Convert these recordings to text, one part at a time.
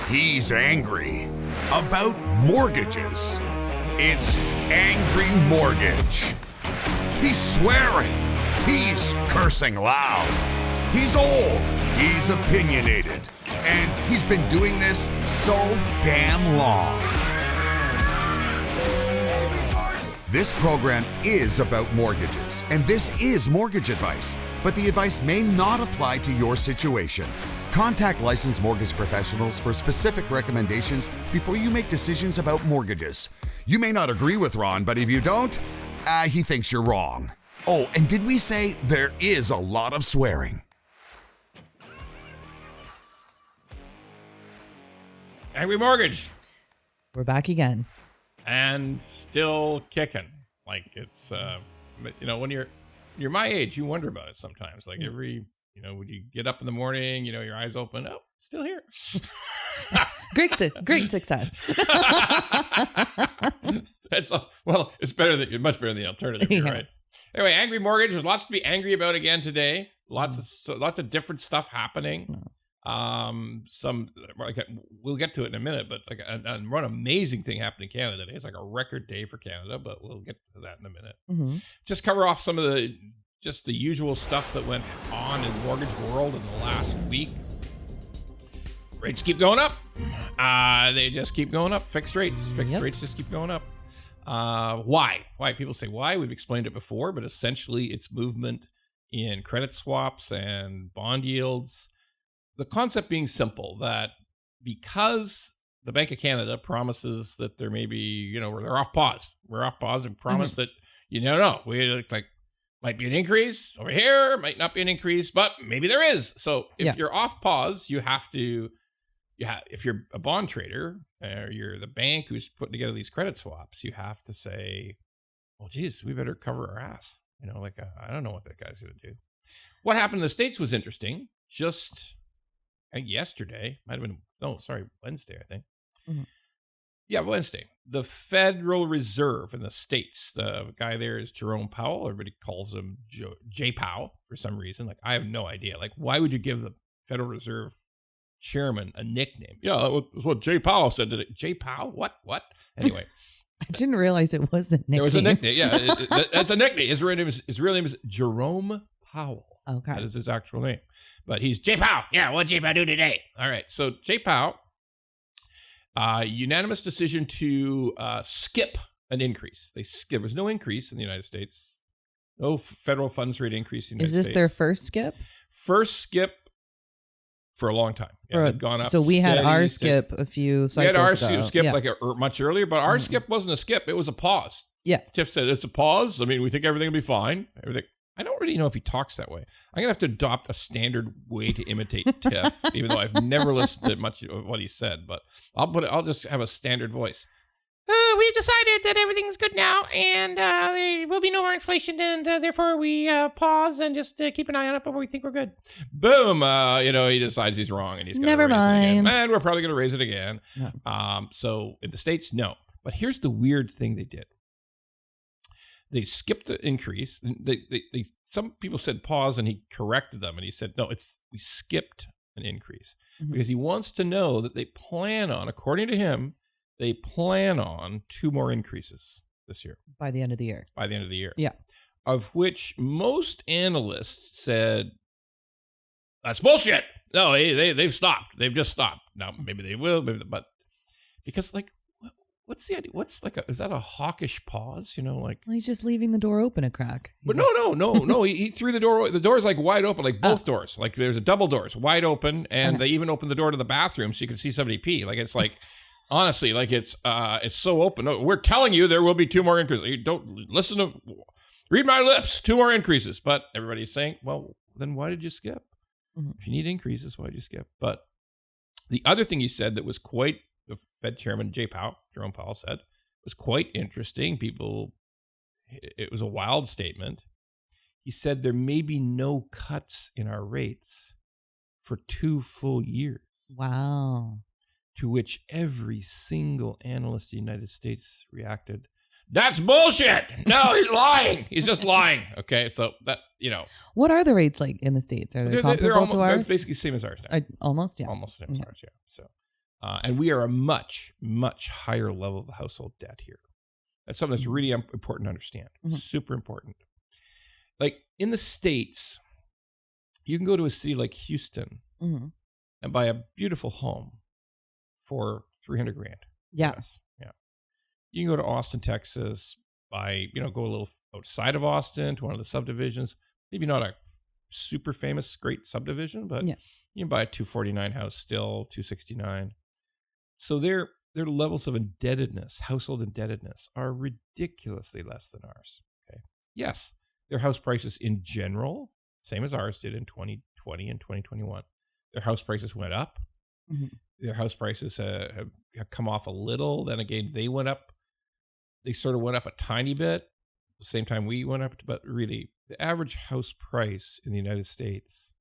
He's angry about mortgages. It's Angry Mortgage. He's swearing. He's cursing loud. He's old. He's opinionated. And he's been doing this so damn long. This program is about mortgages, and this is mortgage advice, but the advice may not apply to your situation. Contact licensed mortgage professionals for specific recommendations before you make decisions about mortgages. You may not agree with Ron, but if you don't, he thinks you're wrong. Oh, and did we say there is a lot of swearing? Angry Mortgage. We're back again. And still kicking. Like it's, when you're my age, you wonder about it sometimes. Like when you get up in the morning, your eyes open. Oh, still here. Great success. It's much better than the alternative, here, right? Anyway, Angry Mortgage. There's lots to be angry about again today. Lots of different stuff happening. We'll get to it in a minute, but one amazing thing happened in Canada today. It's like a record day for Canada, but we'll get to that in a minute. Mm-hmm. Just cover off some of the usual stuff that went on in the mortgage world in the last week. Rates keep going up. They just keep going up. Fixed rates just keep going up. Why? People say why. We've explained it before, but essentially it's movement in credit swaps and bond yields. The concept being simple, that because the Bank of Canada promises that there may be, they're off pause. We're off pause and promise that, we might be an increase over here, might not be an increase, but maybe there is. So if you're off pause, you have to, if you're a bond trader or you're the bank who's putting together these credit swaps, you have to say, well, geez, we better cover our ass. I don't know what that guy's going to do. What happened in the States was interesting. Yesterday, Wednesday, I think. Mm-hmm. Yeah, Wednesday. The Federal Reserve in the States, the guy there is Jerome Powell. Everybody calls him J. Powell for some reason. I have no idea. Why would you give the Federal Reserve chairman a nickname? Yeah, that was what J. Powell said today. J. Powell? What? Anyway. I didn't realize it was a nickname. There was a nickname. Yeah, that's a nickname. His real name is Jerome Powell. Okay. That is his actual name. But he's J. Powell. Yeah, what'd J. Powell do today? All right. So J. Powell, unanimous decision to skip an increase. There was no increase in the United States. No federal funds rate increase in the United States. Is this their first skip? First skip for a long time. Yeah, they've gone up. So we had our skip a few cycles ago. We had our skip much earlier, but our skip wasn't a skip. It was a pause. Yeah. Tiff said it's a pause. I mean, we think everything will be fine. I don't really know if he talks that way. I'm going to have to adopt a standard way to imitate Tiff, even though I've never listened to much of what he said, but I'll just have a standard voice. We've decided that everything's good now, and there will be no more inflation, and therefore we pause and just keep an eye on it, but we think we're good. Boom! He decides he's wrong, and he's going to raise it again. And we're probably going to raise it again. No. So in the States, no. But here's the weird thing they did. They skipped the increase. Some people said pause, and he corrected them, and he said, no, we skipped an increase. Mm-hmm. Because he wants to know that they plan on, according to him, 2 more increases this year. By the end of the year. Yeah. Of which most analysts said, that's bullshit. No, they've stopped. They've just stopped. Now, maybe they will, but because what's the idea? Is that a hawkish pause? Well, he's just leaving the door open a crack. No. He threw the door. The door's wide open, both doors. There's a double doors wide open, and they even opened the door to the bathroom so you can see somebody pee. Honestly, it's so open. No, we're telling you there will be 2 more increases. You don't listen to, read my lips, 2 more increases. But everybody's saying, well, then why did you skip? Mm-hmm. If you need increases, why did you skip? But the other thing he said that was quite, the Fed chairman, Jerome Powell said, was quite interesting. It was a wild statement. He said there may be no cuts in our rates for 2 full years. Wow. To which every single analyst in the United States reacted, that's bullshit. No, he's lying. He's just lying. Okay, so that, What are the rates like in the States? Are they comparable to ours? They're basically the same as ours now. Almost, yeah. Almost the same as ours, yeah. So And we are a much, much higher level of household debt here. That's something that's really important to understand. Super important. Like in the States, you can go to a city like Houston and buy a beautiful home for $300,000. Yeah. Yes. Yeah. You can go to Austin, Texas, go a little outside of Austin to one of the subdivisions. Maybe not a super famous, great subdivision, but you can buy a 249 house still, 269. So their levels of indebtedness, household indebtedness, are ridiculously less than ours. Okay. Yes, their house prices in general, same as ours did in 2020 and 2021. Their house prices went up. Their house prices have come off a little. Then again, they went up. They sort of went up a tiny bit. The same time we went up, but really, the average house price in the United States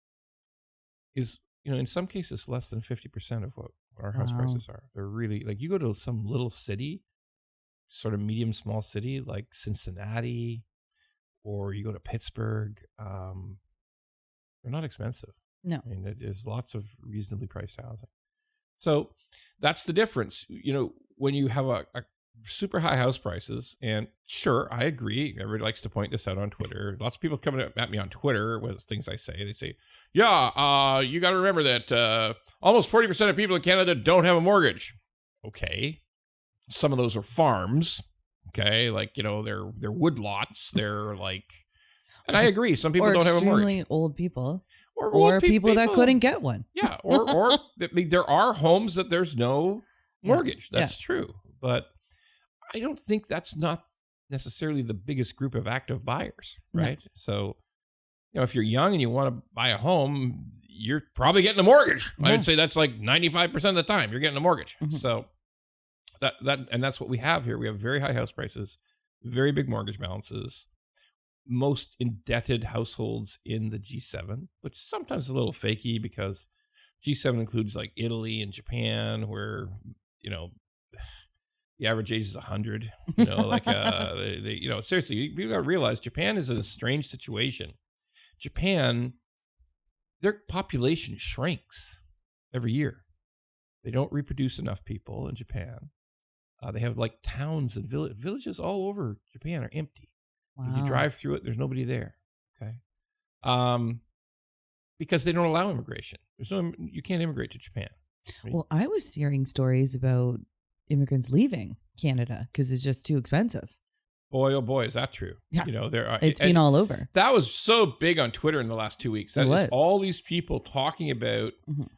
is, in some cases, less than 50% of what our house prices are. They're really, like, you go to some little city, sort of medium, small city, like Cincinnati, or you go to Pittsburgh, they're not expensive. No. I mean, there's lots of reasonably priced housing. So that's the difference. When you have a super high house prices, and sure, I agree. Everybody likes to point this out on Twitter. Lots of people coming at me on Twitter with things I say. They say, you got to remember that almost 40% of people in Canada don't have a mortgage. Okay. Some of those are farms. Okay. Like, they're wood lots. They're like, and I agree. Some people don't have a mortgage. Extremely old people. Or people that couldn't get one. Yeah. Or there are homes that there's no mortgage. That's true. But I don't think that's not necessarily the biggest group of active buyers, right? No. So, if you're young and you want to buy a home, you're probably getting a mortgage. Yeah. I would say that's like 95% of the time you're getting a mortgage. So that's what we have here. We have very high house prices, very big mortgage balances, most indebted households in the G7, which sometimes is a little fakey because G7 includes like Italy and Japan, where, the average age is 100. Seriously, you got to realize Japan is in a strange situation. Japan, their population shrinks every year. They don't reproduce enough people in Japan. They have like towns and villages all over Japan are empty. Wow. If you drive through it, there's nobody there. Okay. Because they don't allow immigration. You can't immigrate to Japan. Well, I was hearing stories about immigrants leaving Canada because it's just too expensive. Boy, oh boy, is that true? Yeah. There it's been all over. That was so big on Twitter in the last 2 weeks. That is all these people talking about,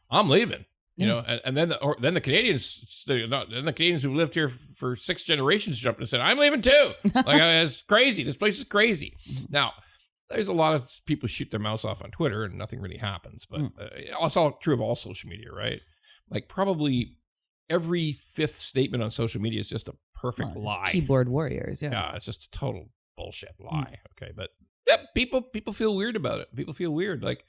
I'm leaving. And then the Canadians, the Canadians who've lived here for 6 generations jumped and said, I'm leaving too. It's crazy. This place is crazy. Now, there's a lot of people shoot their mouths off on Twitter and nothing really happens. But it's all true of all social media, right? Like probably every 5th statement on social media is just a perfect lie. Keyboard warriors, yeah. Yeah, it's just a total bullshit lie. Okay, but people feel weird about it. People feel weird. Like,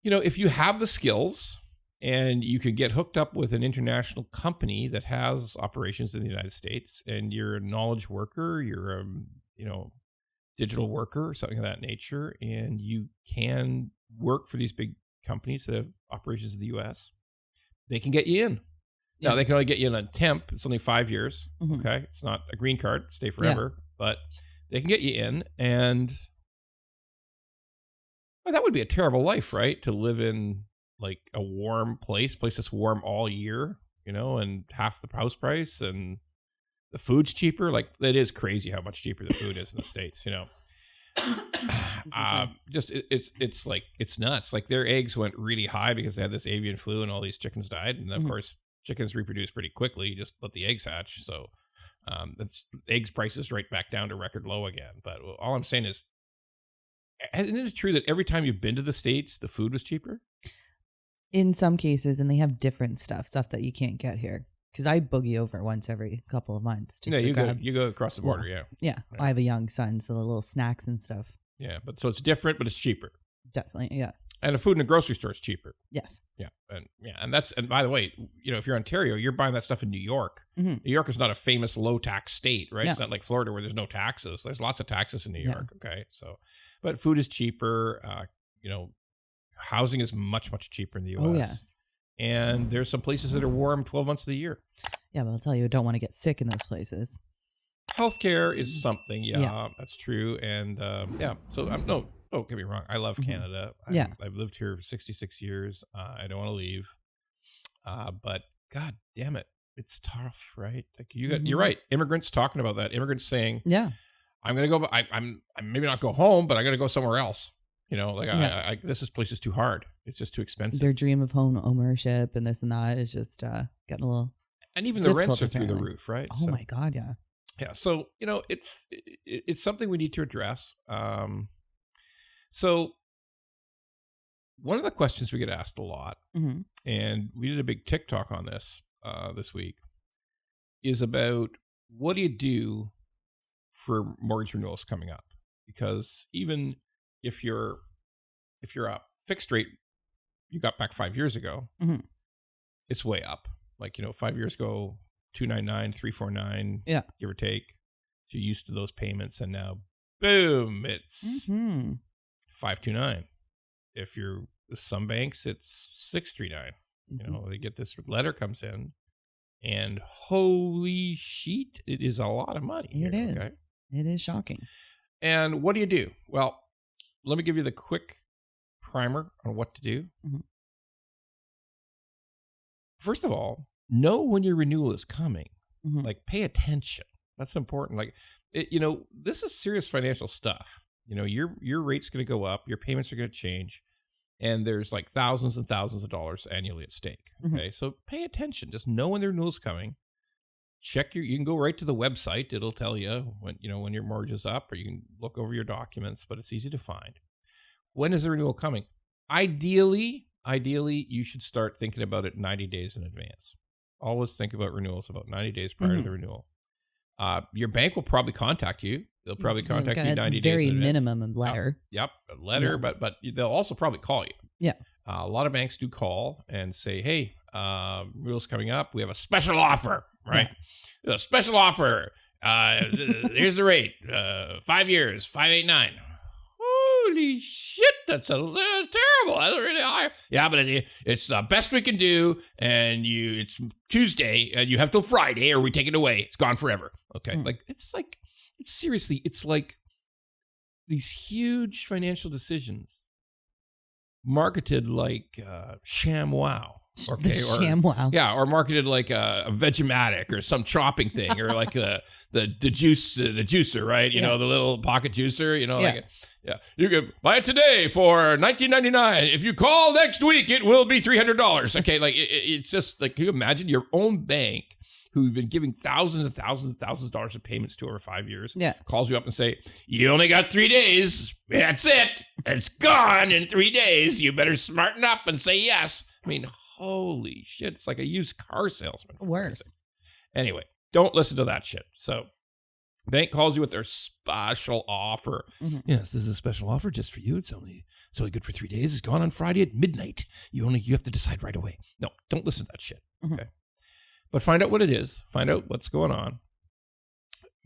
if you have the skills and you could get hooked up with an international company that has operations in the United States, and you're a knowledge worker, you're a digital worker or something of that nature, and you can work for these big companies that have operations in the U.S., they can get you in. Now, they can only get you in a temp. It's only 5 years. Okay. It's not a green card, stay forever, but they can get you in. And that would be a terrible life, right? To live in like a warm place that's warm all year, and half the house price, and the food's cheaper. Like, it is crazy how much cheaper the food is in the States, it's nuts. Like, their eggs went really high because they had this avian flu and all these chickens died. And of course, chickens reproduce pretty quickly. You just let the eggs hatch. So the eggs prices right back down to record low again. But all I'm saying is, isn't it true that every time you've been to the States, the food was cheaper? In some cases, and they have different stuff that you can't get here. Because I boogie over once every couple of months. You go across the border, yeah. I have a young son, so the little snacks and stuff. Yeah, but so it's different, but it's cheaper. Definitely, yeah. And the food in the grocery store is cheaper. Yes. Yeah, and by the way, if you're Ontario, you're buying that stuff in New York. New York is not a famous low tax state, right? No. It's not like Florida where there's no taxes. There's lots of taxes in New York. Okay, so, but food is cheaper. Housing is much, much cheaper in the U.S. Oh yes. And there's some places that are warm 12 months of the year. Yeah, but I'll tell you, I don't want to get sick in those places. Healthcare is something. Yeah, that's true. And so don't get me wrong. I love Canada. I've lived here for 66 years. I don't want to leave. But God damn it. It's tough, right? Like you're right. Immigrants talking about that. Immigrants saying, I'm going to go, I'm maybe not go home, but I got to go somewhere else. You know, like this place is too hard. It's just too expensive. Their dream of home ownership and this and that is just getting a little. And even the rents are through the roof, right? Oh my God, yeah. Yeah, so it's something we need to address. So one of the questions we get asked a lot, and we did a big TikTok on this week, is about what do you do for mortgage renewals coming up? Because even if you're a fixed rate you got back 5 years ago, it's way up. Like 5 years ago, 299, 349, give or take. So you're used to those payments, and now, boom, it's 529. If you're some banks, it's 639. They get this letter comes in, and holy shit, it is a lot of money. It is. Okay? It is shocking. And what do you do? Well, let me give you the quick primer on what to do. First of all, know when your renewal is coming. Like, pay attention. That's important. Like, this is serious financial stuff. Your rate's going to go up. Your payments are going to change. And there's like thousands and thousands of dollars annually at stake. Okay. So pay attention. Just know when the renewal's coming. Check you can go right to the website. It'll tell you when your mortgage is up, or you can look over your documents, but it's easy to find. When is the renewal coming? Ideally, you should start thinking about it 90 days in advance. Always think about renewals about 90 days prior to the renewal. Your bank will probably contact you. They'll probably contact you 90 days. Very minimum a letter. Yep, a letter, but they'll also probably call you. Yeah. A lot of banks do call and say, hey, renewal's coming up. We have a special offer, right? Yeah. A special offer. Here's the rate. 5 years, 589. Holy shit, that's terrible. That's really high. Yeah, but it's the best we can do, and it's Tuesday, and you have till Friday, or we take it away. It's gone forever. Okay, it's seriously, it's like these huge financial decisions marketed like sham wow. Okay, sham wow. Yeah, or marketed like a Vegematic or some chopping thing, or like the juicer, right? The little pocket juicer, you can buy it today for $19.99. If you call next week, it will be $300. Okay, like it's just like, can you imagine your own bank, who you've been giving thousands and thousands and thousands of dollars of payments to over 5 years, calls you up and say, you only got 3 days. That's it. It's gone in 3 days. You better smarten up and say yes. I mean, holy shit. It's like a used car salesman. Worse. Anyway, don't listen to that shit. So bank calls you with their special offer. Yes, this is a special offer just for you. It's only good for 3 days. It's gone on Friday at midnight. You have to decide right away. No, don't listen to that shit. Okay. But find out what it is. Find out what's going on.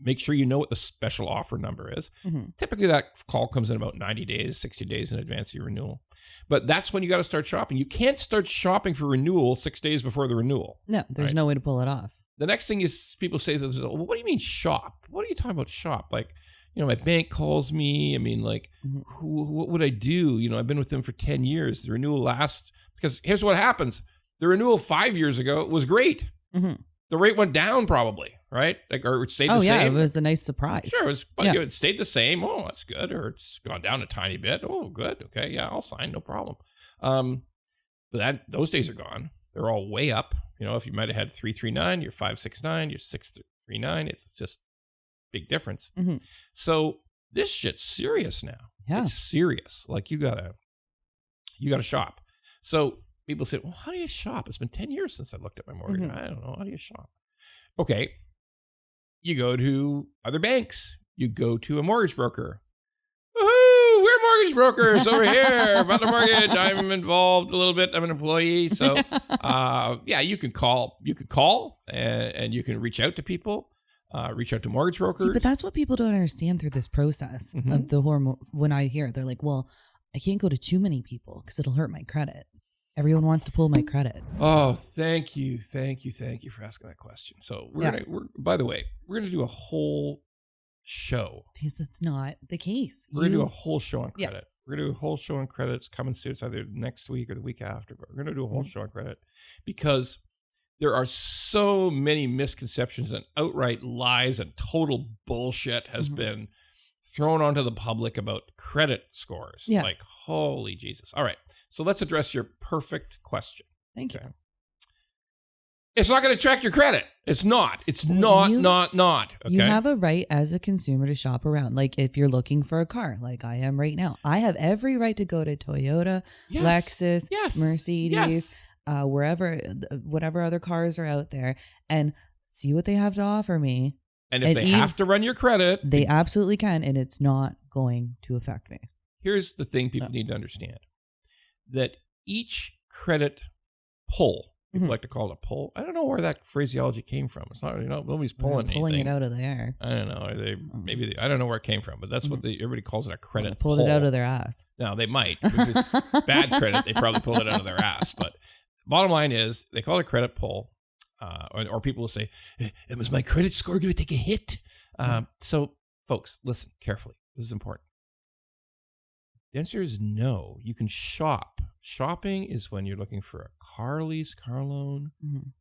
Make sure you know what the special offer number is. Typically, that call comes in about 90 days, 60 days in advance of your renewal. But that's when you got to start shopping. You can't start shopping for renewal 6 days before the renewal. No, there's no way to pull it off. The next thing is people say, well, what do you mean shop? What are you talking about shop? Like, my bank calls me. I mean, like, what would I do? I've been with them for 10 years. The renewal lasts, because here's what happens. The renewal 5 years ago was great. The rate went down probably, right? Like, or it stayed the same. Oh, yeah, it was a nice surprise. Sure, it stayed the same. Oh, that's good. Or it's gone down a tiny bit. Oh, good. Okay, yeah, I'll sign, no problem. But those days are gone. They're all way up. If you might have had 339, you're 569, you're 639. It's just big difference. So this shit's serious now. Yeah. It's serious. Like, you gotta shop. So people say, well, how do you shop? It's been 10 years since I looked at my mortgage. I don't know. How do you shop? Okay. You go to other banks. You go to a mortgage broker. Woohoo! We're mortgage brokers over here. Butler Mortgage. I'm involved a little bit. I'm an employee. So, you can call. You can call and you can reach out to people. Reach out to mortgage brokers. See, but that's what people don't understand through this process of the hormone. When I hear it, they're like, well, I can't go to too many people because it'll hurt my credit. Everyone wants to pull my credit. Oh, thank you for asking that question. So by the way, we're gonna do a whole show. Because it's not the case. We're gonna do a whole show on credit. Yeah. We're gonna do a whole show on credit. It's coming soon. It's either next week or the week after. But we're gonna do a whole show on credit because there are so many misconceptions and outright lies and total bullshit has been thrown onto the public about credit scores. Yeah. Like, holy Jesus. All right. So let's address your perfect question. Thank you. It's not going to track your credit. It's not. It's not. Okay? You have a right as a consumer to shop around. Like if you're looking for a car, like I am right now, I have every right to go to Toyota, Lexus, Mercedes, wherever, whatever other cars are out there and see what they have to offer me. And if they have to run your credit, they absolutely can. And it's not going to affect me. Here's the thing people need to understand. That each credit pull, people like to call it a pull. I don't know where that phraseology came from. It's not, nobody's pulling it out of the air. I don't know. I don't know where it came from, but that's what everybody calls it, a credit pull. Pulled it out of their ass. Now they might. If it's bad credit, they probably pulled it out of their ass. But bottom line is they call it a credit pull. Or people will say, "Was my credit score going to take a hit?" So, folks, listen carefully. This is important. The answer is no. You can shop. Shopping is when you're looking for a car lease, car loan,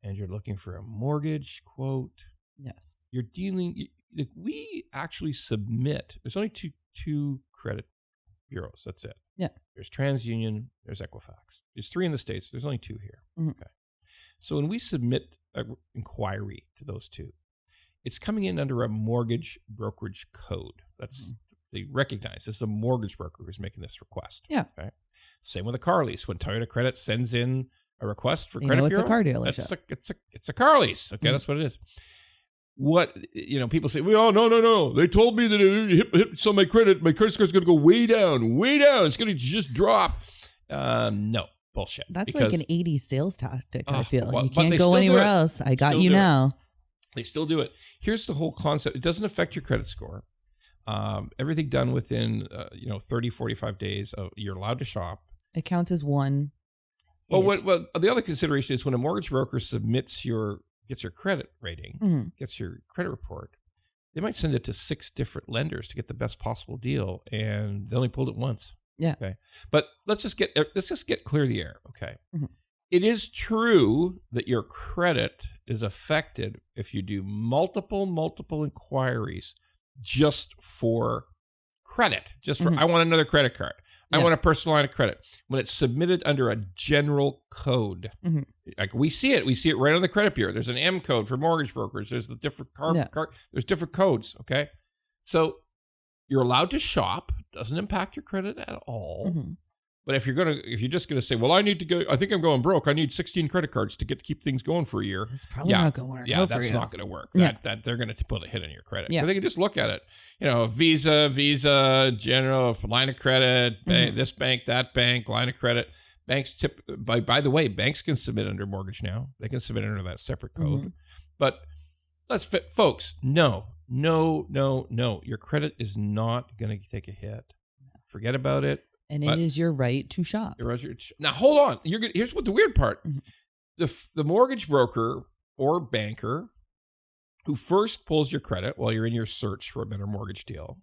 and you're looking for a mortgage quote. Yes. You're dealing. We actually submit. There's only two credit bureaus. That's it. Yeah. There's TransUnion. There's Equifax. There's 3 in the States. There's only 2 here. Okay. So when we submit an inquiry to those 2, it's coming in under a mortgage brokerage code. That's they recognize this is a mortgage broker who's making this request. Yeah. Okay. Same with a car lease. When Toyota Credit sends in a request for credit bureau, it's a car dealership. It's a car lease. Okay, that's what it is. What people say, well, no. They told me that it hit so my credit score is going to go way down. It's going to just drop. No. Bullshit. That's like an 80s sales tactic, I feel. Well, you can't go anywhere else. I got you now. They still do it. Here's the whole concept. It doesn't affect your credit score. Everything done within 30, 45 days. You're allowed to shop. It counts as one. Well, the other consideration is when a mortgage broker gets your credit rating, gets your credit report, they might send it to 6 different lenders to get the best possible deal, and they only pulled it once. Yeah. Okay. But let's just get clear the air. Okay. It is true that your credit is affected if you do multiple inquiries just for credit, I want another credit card. I want a personal line of credit. When it's submitted under a general code, like we see it right on the credit bureau. There's an M code for mortgage brokers. There's the different there's different codes. Okay. So you're allowed to shop. Doesn't impact your credit at all. But if you're just gonna say, well, I think I'm going broke. I need 16 credit cards to keep things going for a year. It's probably not gonna work. Yeah, that's not gonna work. That they're gonna put a hit on your credit. Yeah. They can just look at it. Visa, general line of credit, this bank, that bank, line of credit. Banks by the way, banks can submit under mortgage now. They can submit under that separate code. But folks, no. Your credit is not going to take a hit. Forget about it. And it is your right to shop. Now, hold on. Here's what the weird part. The mortgage broker or banker who first pulls your credit while you're in your search for a better mortgage deal,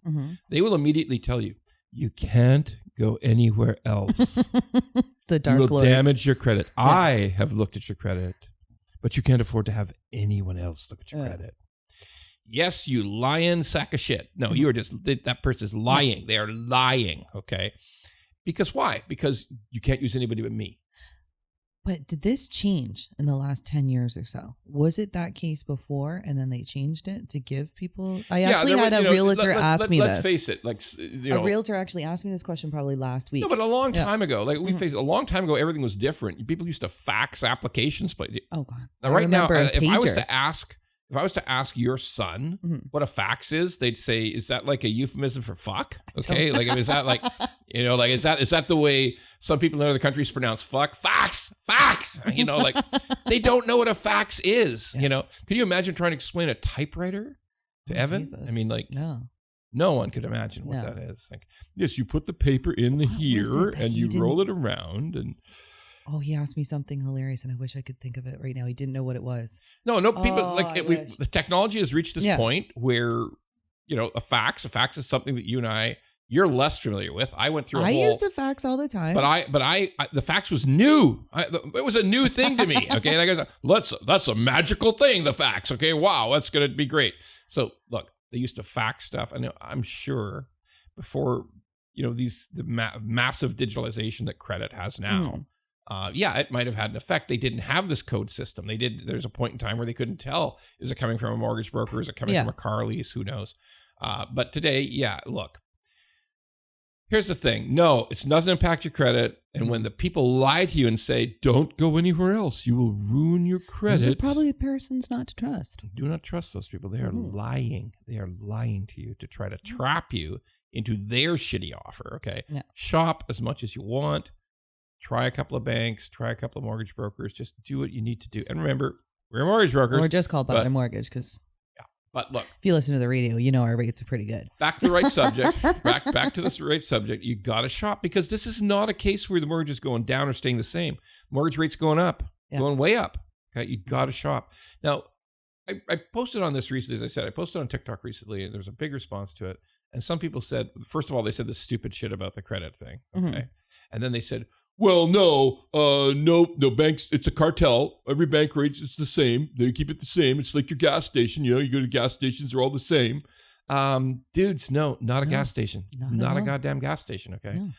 they will immediately tell you, you can't go anywhere else. The dark lords. You will damage your credit. Yeah. I have looked at your credit, but you can't afford to have anyone else look at your credit. Yes, you lying sack of shit. No, you are that person is lying. They are lying, okay? Because why? Because you can't use anybody but me. But did this change in the last 10 years or so? Was it that case before and then they changed it to give people... I actually had a realtor ask me this. Let's face it. A realtor actually asked me this question probably last week. No, but a long time ago. We faced a long time ago, everything was different. People used to fax applications. Oh, God. Now, right now, if I was to ask your son what a fax is, they'd say, "Is that like a euphemism for fuck?" Okay, is that like, is that the way some people in other countries pronounce fuck? Fax. They don't know what a fax is. Yeah. Can you imagine trying to explain a typewriter to Evan? Jesus. I mean, no one could imagine what that is. Yes, you put the paper in here and you roll it around and. Oh, he asked me something hilarious, and I wish I could think of it right now. He didn't know what it was. No, people the technology has reached this point where, a fax is something that you're less familiar with. I went through. I used a fax all the time, but I the fax was new. It was a new thing to me. Okay, that's a magical thing. The fax. Okay, wow, that's gonna be great. So look, they used to fax stuff, and I'm sure before the massive digitalization that credit has now. It might have had an effect. They didn't have this code system. There's a point in time where they couldn't tell, is it coming from a mortgage broker? Is it coming from a car lease? Who knows? But today, look, here's the thing. No, it doesn't impact your credit. And when the people lie to you and say, don't go anywhere else, you will ruin your credit. They're probably persons not to trust. Do not trust those people. They are lying. They are lying to you to try to trap you into their shitty offer. Okay. Yeah. Shop as much as you want. Try a couple of banks, try a couple of mortgage brokers. Just do what you need to do. And remember, we're mortgage brokers. We're just called Butler Mortgage because, but look, if you listen to the radio, our rates are pretty good. Back to the right subject. back to this right subject. You got to shop because this is not a case where the mortgage is going down or staying the same. Mortgage rates going up, going way up. Okay, you got to shop. Now, I posted on this recently. As I said, I posted on TikTok recently, and there was a big response to it. And some people said, first of all, they said this stupid shit about the credit thing. Okay, and then they said, well, no banks. It's a cartel. Every bank rates it's the same. They keep it the same. It's like your gas station. You go to gas stations; they're all the same. Dudes, no, not a gas station. Not a goddamn gas station. Okay. No.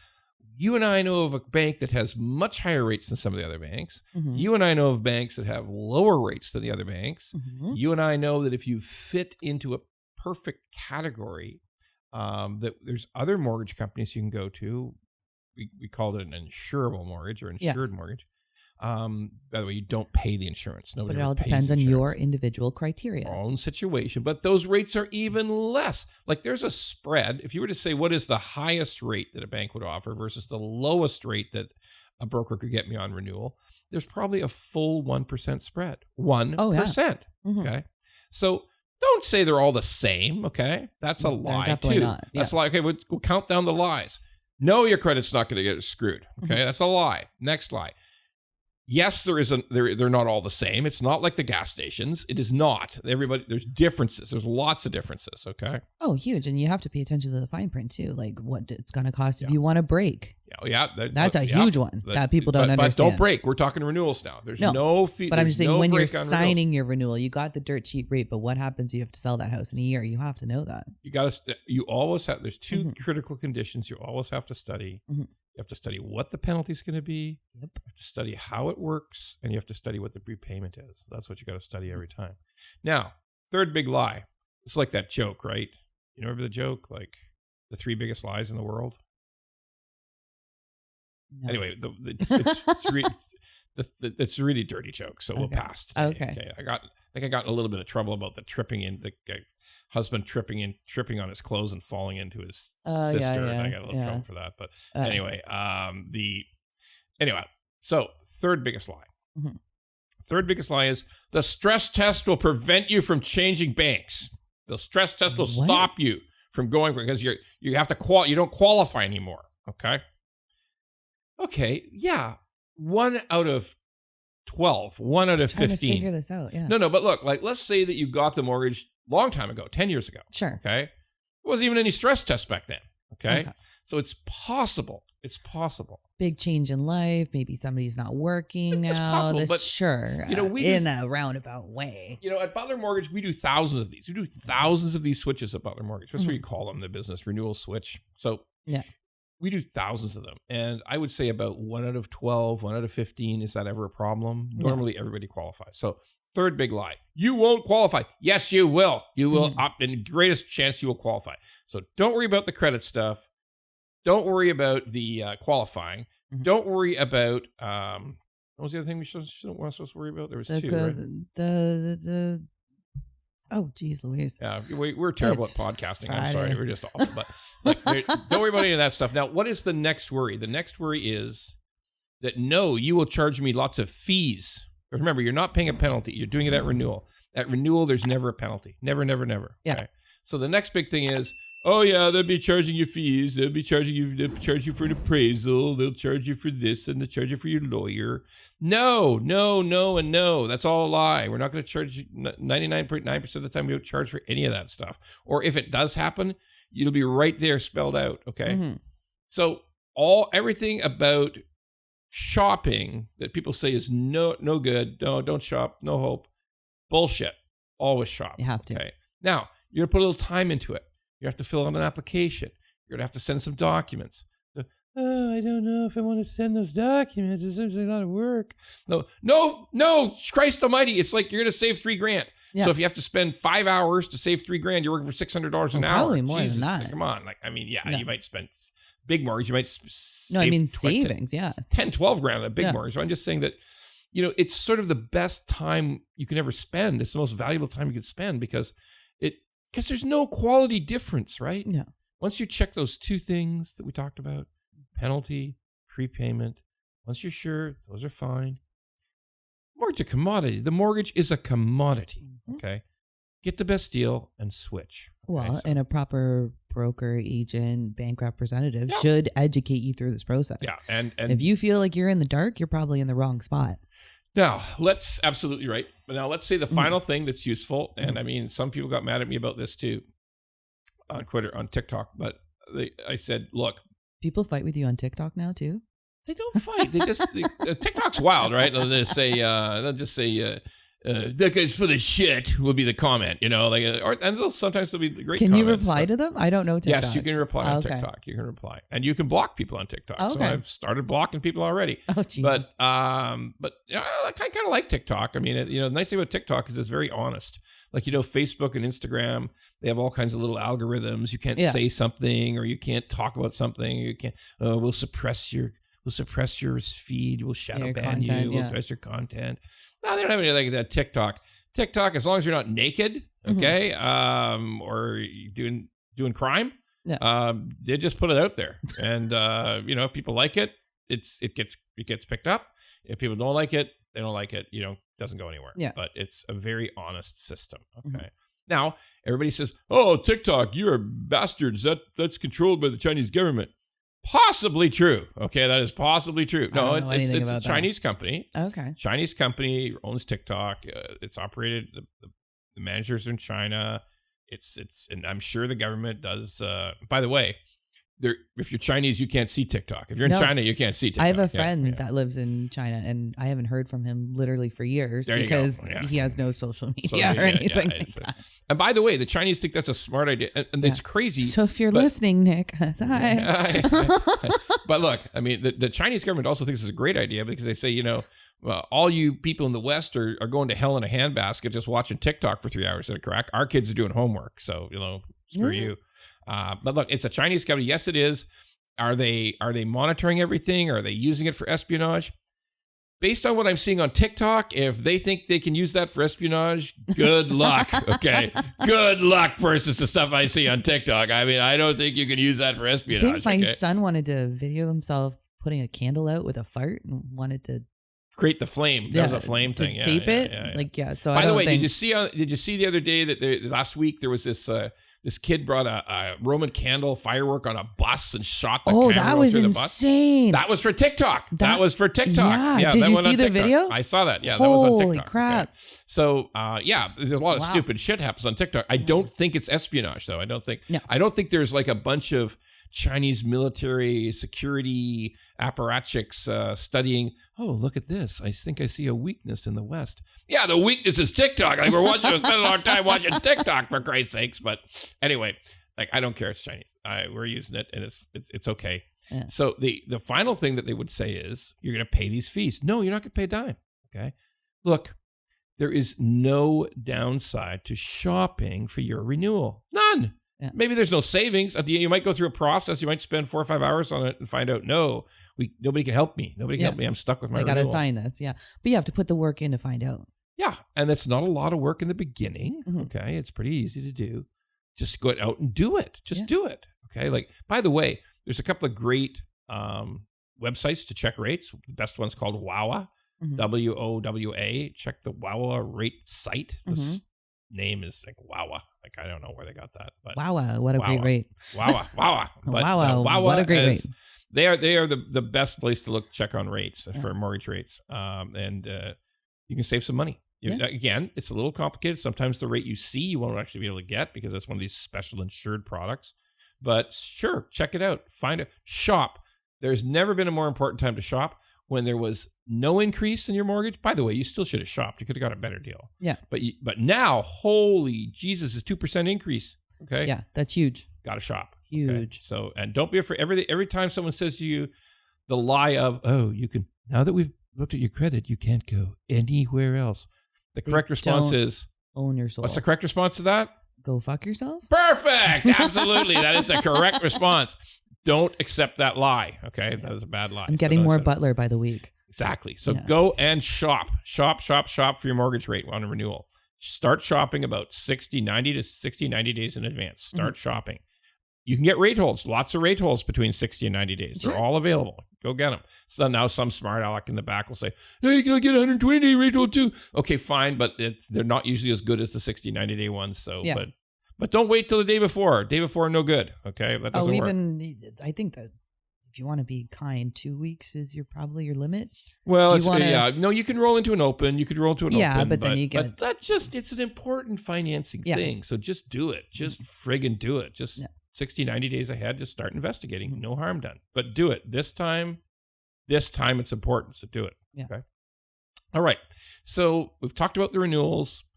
You and I know of a bank that has much higher rates than some of the other banks. You and I know of banks that have lower rates than the other banks. You and I know that if you fit into a perfect category, that there's other mortgage companies you can go to. We called it an insurable mortgage or insured mortgage. By the way, you don't pay the insurance. Nobody. But it all depends on your individual criteria. Your own situation. But those rates are even less. Like there's a spread. If you were to say what is the highest rate that a bank would offer versus the lowest rate that a broker could get me on renewal, there's probably a full 1% spread. 1%. Okay. So don't say they're all the same. Okay. That's a lie too. Not. Yeah. That's a lie. Okay. We'll count down the lies. No, your credit's not going to get screwed. Okay, that's a lie. Next lie. Yes, they're not all the same. It's not like the gas stations. It is not. There's differences. There's lots of differences. Okay. Oh, huge. And you have to pay attention to the fine print too, like what it's going to cost if you want to break. That's a huge one that people don't understand. But don't break. We're talking renewals now. There's no fee. But I'm just saying when you're signing your renewal, you got the dirt cheap rate. But what happens if you have to sell that house in a year? You have to know that. You always have. There's two critical conditions you always have to study. You have to study what the penalty is going to be. You have to study how it works, and you have to study what the prepayment is. That's what you got to study every time. Now, third big lie. It's like that joke, right? You remember the joke, like the 3 biggest lies in the world? No. Anyway, it's a really dirty joke, so we'll pass today. Okay. I got in a little bit of trouble about the husband tripping on his clothes and falling into his sister, and I got a little trouble for that. But anyway, so third biggest lie. Third biggest lie is the stress test will prevent you from changing banks. The stress test will stop you from going because you have to you don't qualify anymore. Okay, yeah. 1 out of 12, 1 out of 15. Trying to figure this out, yeah. No, but look, like let's say that you got the mortgage long time ago, 10 years ago. Sure. Okay. There wasn't even any stress test back then. Okay. So it's possible. It's possible. Big change in life. Maybe somebody's not working now. It's possible, but sure. In a roundabout way. At Butler Mortgage, we do thousands of these. We do thousands of these switches at Butler Mortgage. That's what you call them, the business renewal switch. So yeah. We do thousands of them. And I would say about 1 out of 12, 1 out of 15. Is that ever a problem? Normally, everybody qualifies. So third big lie. You won't qualify. Yes, you will. You will. And greatest chance you will qualify. So don't worry about the credit stuff. Don't worry about the qualifying. Don't worry about, what was the other thing we're supposed to worry about? There was two, right? Oh, geez, Louise. Yeah, we're terrible at podcasting. Friday. I'm sorry. We're just awful. But don't worry about any of that stuff. Now, what is the next worry? The next worry is that, no, you will charge me lots of fees. Remember, you're not paying a penalty. You're doing it at renewal. At renewal, there's never a penalty. Never, never, never. Yeah. Okay? So the next big thing is, oh yeah, they'll be charging you fees. They'll charge you for an appraisal. They'll charge you for this and they'll charge you for your lawyer. No, and no. That's all a lie. We're not going to charge you 99.9% of the time. We don't charge for any of that stuff. Or if it does happen, it'll be right there spelled out. Okay. Mm-hmm. So everything about shopping that people say is no good. No, don't shop. No hope. Bullshit. Always shop. You have to. Okay. Now, you're going to put a little time into it. You have to fill out an application. You're going to have to send some documents. Oh, I don't know if I want to send those documents. It seems like a lot of work. No, Christ almighty. It's like you're going to save $3,000. Yeah. So if you have to spend 5 hours to save $3,000, you're working for $600 an hour. Probably more than that. Come on. You might spend big mortgage. You might savings. 10, 12 grand on a big mortgage. So I'm just saying that, it's sort of the best time you can ever spend. It's the most valuable time you can spend because there's no quality difference, right? Yeah. Once you check those two things that we talked about, penalty, prepayment, once you're sure, those are fine. Mortgage is a commodity. The mortgage is a commodity, okay? Get the best deal and switch. Okay? And a proper broker, agent, bank representative should educate you through this process. Yeah, and if you feel like you're in the dark, you're probably in the wrong spot. Now, absolutely right. But now let's say the final thing that's useful. And I mean, some people got mad at me about this too on Twitter, on TikTok. But I said, look. People fight with you on TikTok now too? They don't fight. TikTok's wild, right? They'll just say, that guy's full of shit will be the comment, and sometimes there'll be great Can comments. you reply to them? I don't know TikTok. Yes, you can reply on TikTok. You can reply. And you can block people on TikTok. Okay. So I've started blocking people already. Oh, Jesus. But I kind of like TikTok. I mean, the nice thing about TikTok is it's very honest. Like, Facebook and Instagram, they have all kinds of little algorithms. You can't say something or you can't talk about something. You can't, we'll suppress your feed. We'll shadow ban you. We'll suppress your content. No, they don't have anything like that. TikTok, as long as you're not naked, okay, or doing crime, they just put it out there, and if people like it, it gets picked up. If people don't like it, they don't like it. It doesn't go anywhere. Yeah. But it's a very honest system. Okay. Now everybody says, "Oh, TikTok, you're bastards. That's controlled by the Chinese government." Possibly true. Okay, that is possibly true. No, it's a Chinese company. Okay. Chinese company owns TikTok. It's operated. The managers are in China. And I'm sure the government does. By the way, if you're Chinese, you can't see TikTok. If you're in China, you can't see TikTok. I have a friend that lives in China, and I haven't heard from him literally for years because he has no social media or anything like that. And by the way, the Chinese think that's a smart idea, and it's crazy. So if you're listening, Nick, hi. But look, I mean, the Chinese government also thinks it's a great idea because they say, all you people in the West are going to hell in a handbasket just watching TikTok for 3 hours at a crack. Our kids are doing homework, so screw you. But look, it's a Chinese company. Yes, it is. Are they monitoring everything? Are they using it for espionage? Based on what I'm seeing on TikTok, if they think they can use that for espionage, good luck. Okay, good luck versus the stuff I see on TikTok. I mean, I don't think you can use that for espionage. I think my son wanted to video himself putting a candle out with a fart and wanted to create the flame. There was a flame thing. Tape it. So by the way, did you see the other day that last week there was this kid brought a Roman candle firework on a bus and shot the camera that was through insane. The bus? That was for TikTok. That was for TikTok. Yeah. Did you see the video? I saw that. Yeah, Holy that was on TikTok. Crap. Okay. So, there's a lot of stupid shit happens on TikTok. I don't think it's espionage though. I don't think there's like a bunch of Chinese military security apparatchiks studying, look at this. I think I see a weakness in the West. Yeah, the weakness is TikTok. Like we're spending a long time watching TikTok for Christ's sakes. But anyway, I don't care. It's Chinese. We're using it and it's okay. Yeah. So the final thing that they would say is you're going to pay these fees. No, you're not going to pay a dime. Okay. Look, there is no downside to shopping for your renewal. None. Yeah. Maybe there's no savings. At the end, you might go through a process. You might spend 4 or 5 hours on it and find out, nobody can help me. Nobody can help me. I'm stuck with my renewal. I got to sign this. Yeah. But you have to put the work in to find out. Yeah. And that's not a lot of work in the beginning. Mm-hmm. Okay. It's pretty easy to do. Just go out and do it. Just do it. Okay. Like, by the way, there's a couple of great websites to check rates. The best one's called WOWA, WOWA. Check the WOWA rate site. Mm-hmm. name is like Wawa. Like, I don't know where they got that, but Wawa, what a great rate. Wawa. But, Wawa, what a great rate. They are the best place to check on rates for mortgage rates. And you can save some money. Again, it's a little complicated. Sometimes the rate you see, you won't actually be able to get because that's one of these special insured products. But sure, check it out. Find it. Shop. There's never been a more important time to shop. When there was no increase in your mortgage, by the way, you still should have shopped. You could have got a better deal. Yeah. But now, holy Jesus, is 2% increase. Okay. Yeah, that's huge. Got to shop. Huge. Okay? So, and don't be afraid. Every time someone says to you the lie of, oh, you can, now that we've looked at your credit, you can't go anywhere else. The correct response is own your soul. What's the correct response to that? Go fuck yourself. Perfect. Absolutely. That is the correct response. Don't accept that lie. Okay. That is a bad lie. I'm getting more Butler by the week. Exactly. So go and shop for your mortgage rate on a renewal. Start shopping about 90 days in advance. Start shopping. You can get rate holds, lots of rate holds between 60 and 90 days. They're all available. Go get them. So now some smart aleck in the back will say, no, you can get a 120-day rate hold too. Okay, fine, but they're not usually as good as the 60, 90-day ones. So, but don't wait till the day before. Day before, no good. Okay, that doesn't work. I think that if you want to be kind, 2 weeks is probably your limit. Well, no, you can roll into an open. You could roll into an open. Yeah, but then you get. But it's an important financing thing. So just do it. Just friggin' do it. Just 60, 90 days ahead, just start investigating. No harm done. But do it. This time it's important. So do it. Yeah. Okay. All right. So we've talked about the renewals.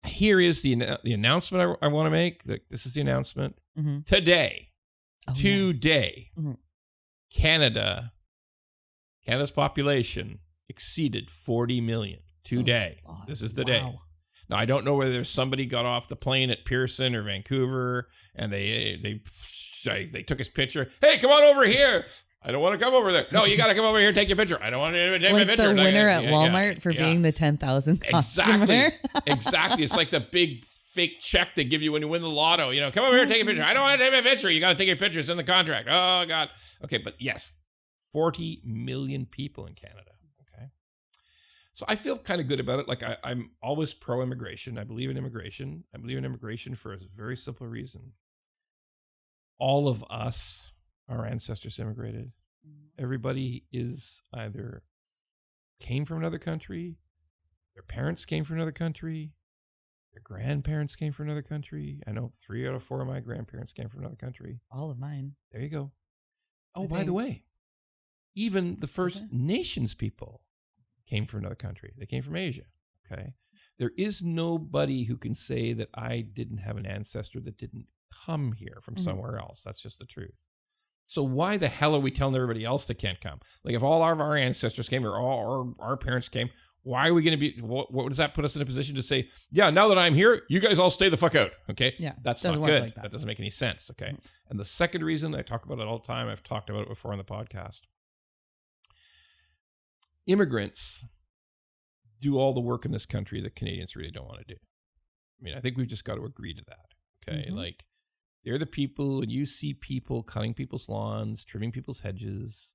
Here is the announcement I want to make. This is the announcement. Mm-hmm. Today, mm-hmm. Canada's population exceeded 40 million today. This is the day. Now, I don't know whether there's somebody got off the plane at Pearson or Vancouver and they took his picture. Hey, come on over here. I don't want to come over there. No, you got to come over here and take your picture. I don't want to take my picture. Like the winner at Walmart for being the 10,000th customer. Exactly. It's like the big fake check they give you when you win the lotto. You know, come over here and take a picture. I don't want to take my picture. You got to take your picture. It's in the contract. Oh, God. Okay, but yes, 40 million people in Canada. Okay. So I feel kind of good about it. Like I'm always pro-immigration. I believe in immigration. I believe in immigration for a very simple reason. All of us, our ancestors immigrated. Everybody is either came from another country, their parents came from another country, their grandparents came from another country. I know 3 out of 4 of my grandparents came from another country. All of mine. There you go. Oh, by the way, even the First Nations people came from another country. They came from Asia. Okay. There is nobody who can say that I didn't have an ancestor that didn't come here from somewhere else. That's just the truth. So why the hell are we telling everybody else that can't come? Like if all of our ancestors came or all our parents came, why are we going to be, what does that put us in a position to say, yeah, now that I'm here, you guys all stay the fuck out. Okay. Yeah. That's not good. Like that doesn't make any sense. Okay. Mm-hmm. And the second reason, I talk about it all the time, I've talked about it before on the podcast. Immigrants do all the work in this country that Canadians really don't want to do. I mean, I think we've just got to agree to that. Okay. Mm-hmm. Like they're the people, and you see people cutting people's lawns, trimming people's hedges.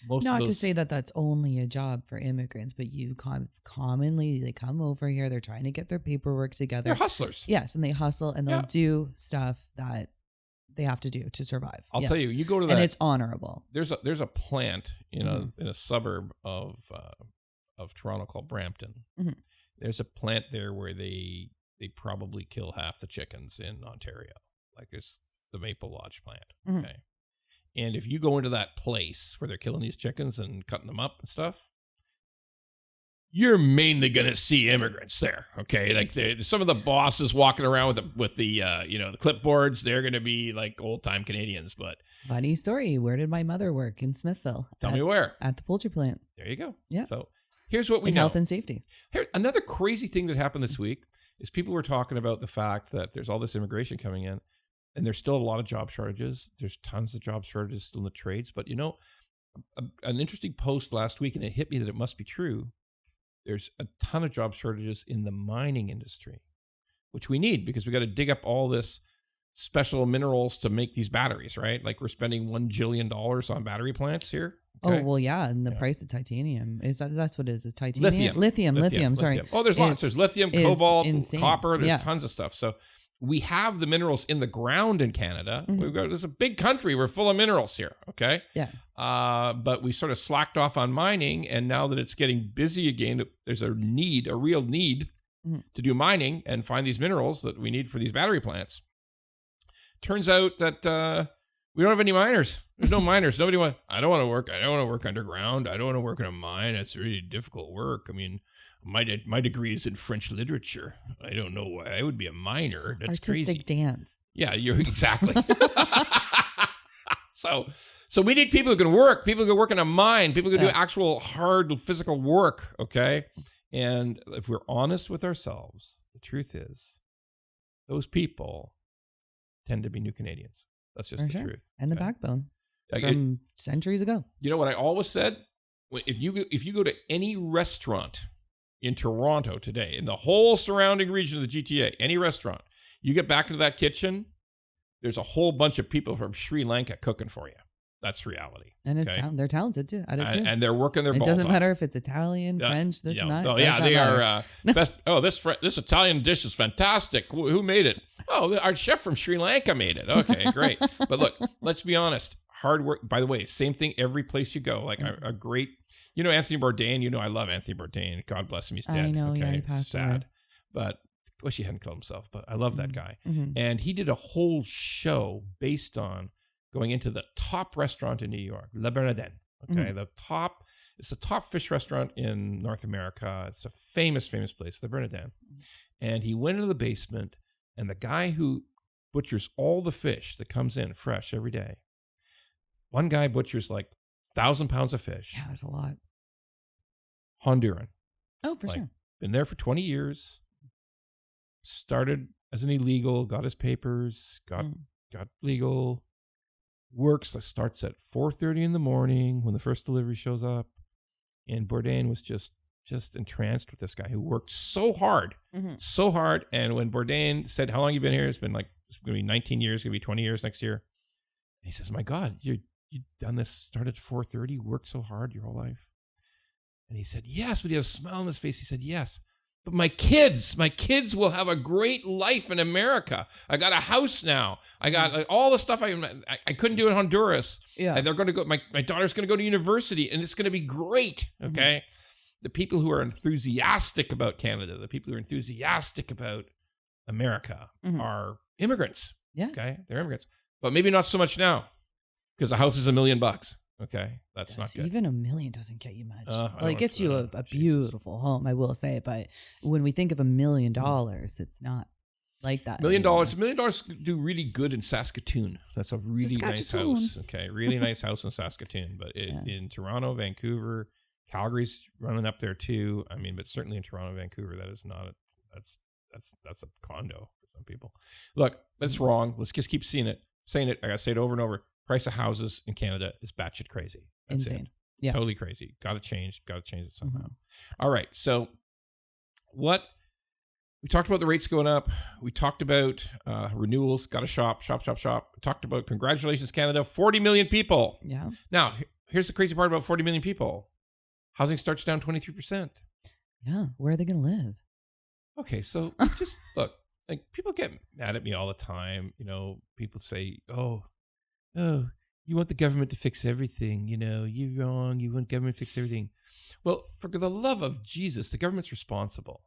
Not to say that that's only a job for immigrants, but it's commonly they come over here, they're trying to get their paperwork together. They're hustlers. Yes, and they hustle and they'll do stuff that they have to do to survive. I'll tell you, you go to that, and it's honorable. There's a plant in a suburb of Toronto called Brampton. Mm-hmm. There's a plant there where they probably kill half the chickens in Ontario. Like it's the Maple Lodge plant. Mm-hmm. Okay. And if you go into that place where they're killing these chickens and cutting them up and stuff, you're mainly going to see immigrants there. Okay. Like some of the bosses walking around with the clipboards, they're going to be like old time Canadians, but funny story. Where did my mother work? In Smithville. Tell me where. At the poultry plant. There you go. Yeah. So here's what we know. Health and safety. Here, another crazy thing that happened this week is people were talking about the fact that there's all this immigration coming in. And there's still a lot of job shortages. There's tons of job shortages still in the trades. But, an interesting post last week, and it hit me that it must be true. There's a ton of job shortages in the mining industry, which we need because we got to dig up all this special minerals to make these batteries, right? Like we're spending $1 jillion on battery plants here. Okay? Oh, well, yeah. And the price of titanium that's what it is. It's titanium. Lithium. Sorry. Oh, there's lots. There's lithium, cobalt, insane. copper. There's tons of stuff. So we have the minerals in the ground in Canada. There's a big country. We're full of minerals here. Okay. Yeah. But we sort of slacked off on mining. And now that it's getting busy again, there's a real need to do mining and find these minerals that we need for these battery plants. Turns out that we don't have any miners. There's no miners. I don't want to work underground. I don't want to work in a mine. It's really difficult work. I mean, my degree is in French literature. I don't know why I would be a miner. That's artistic crazy. Dance. Yeah, you're exactly. So we need people who can work. People who can work in a mine. People who can do actual hard physical work. Okay, and if we're honest with ourselves, the truth is, those people tend to be New Canadians. That's just the truth. And the backbone from centuries ago. You know what I always said? If you go to any restaurant in Toronto today, in the whole surrounding region of the GTA, any restaurant, you get back into that kitchen, there's a whole bunch of people from Sri Lanka cooking for you. That's reality. And they're talented too. And they're working their balls off. It doesn't matter if it's Italian, French, this and that. Oh yeah, they are best. Oh, this Italian dish is fantastic. Who made it? Oh, our chef from Sri Lanka made it. Okay, great. But look, let's be honest. Hard work. By the way, same thing every place you go. Like a great, Anthony Bourdain. I love Anthony Bourdain. God bless him. He's dead. I know. Okay? Yeah, he passed away. But I wish he hadn't killed himself. But I love that guy. And he did a whole show based on going into the top restaurant in New York, Le Bernardin. Okay, it's the top fish restaurant in North America. It's a famous place, Le Bernardin. And he went into the basement, and the guy who butchers all the fish that comes in fresh every day, one guy butchers like 1,000 pounds of fish. Yeah, there's a lot. Honduran. Oh, for sure. Been there for 20 years. Started as an illegal, got his papers, got legal. Starts at 4:30 in the morning when the first delivery shows up. And Bourdain was just entranced with this guy who worked so hard. And when Bourdain said, how long you been here? It's going to be 19 years, going to be 20 years next year. And he says, my God, you've done this, started at 4:30, worked so hard your whole life. And he said, yes, but he had a smile on his face. He said, yes, but my kids will have a great life in America. I got a house now. I got all the stuff I couldn't do in Honduras. Yeah. And they're going to go, my daughter's going to go to university and it's going to be great. Okay. The people who are enthusiastic about Canada, the people who are enthusiastic about America are immigrants. Yes. Okay. They're immigrants, but maybe not so much now because the house is $1 million. Okay, that's not good. Even $1 million doesn't get you much. It gets you a beautiful home, I will say. But when we think of $1 million, it's not like that. $1 million do really good in Saskatoon. That's a really nice house. Okay, really nice house in Saskatoon. But in Toronto, Vancouver, Calgary's running up there too. I mean, but certainly in Toronto, Vancouver, that is not that's a condo for some people. Look, that's wrong. Let's just keep saying it. I gotta say it over and over. Price of houses in Canada is batshit crazy. That's insane. It. Yeah. Totally crazy. Got to change it somehow. All right. So we talked about the rates going up. We talked about renewals. Got to shop. We talked about congratulations, Canada. 40 million people. Yeah. Now, here's the crazy part about 40 million people. Housing starts down 23%. Yeah. Where are they going to live? Okay. So just look, like people get mad at me all the time. People say, oh, you want the government to fix everything. You're wrong. You want government to fix everything. Well, for the love of Jesus, the government's responsible.